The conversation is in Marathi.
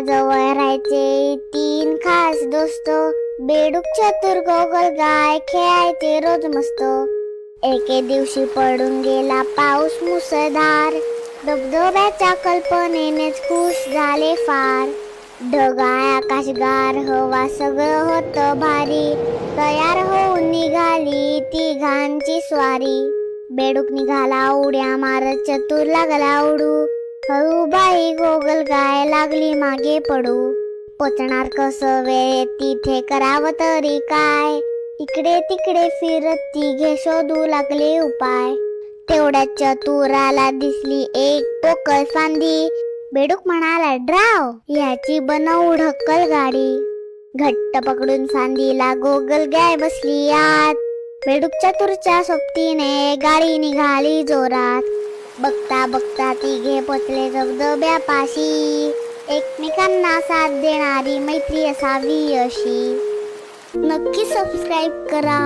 जवळ राहायचे 3 खास दोस्त, बेडूक, चतुर, गोगलगाय खेळायचे रोज मस्त. एके दिवशी पडून गेला पाऊस मुसळधार, धबधब्याच्या कल्पनेनेच खुश झाले फार. ढगाळ आकाशगार हवा सगळं होतं भारी, तयार होऊन निघाली तिघांची स्वारी. बेडूक निघाला उड्या मारत, चतुर लागला उडू, हळूबाई गोगलगाय लागली मागे पडू. पोचणार कसं वेळेत तिथे, करावं तरी काय, इकडे तिकडे फिरत तिघे शोधू लागले उपाय. तेवढ्यात चतुराला दिसली एक पोकळ फांदी, बेडूक म्हणाला ड्राव, ह्याची बनवू ढक्कल गाडी. घट्ट पकडून फांदीला गोगलगाय बसली आत, बेडूक चतुरच्या सोबतीने गाडी निघाली जोरात. बघता बघता तिघे पोचले धबधब्यापाशी, एकमेकांना साथ देणारी मैत्री असावी अशी. नक्की सबस्क्राईब करा.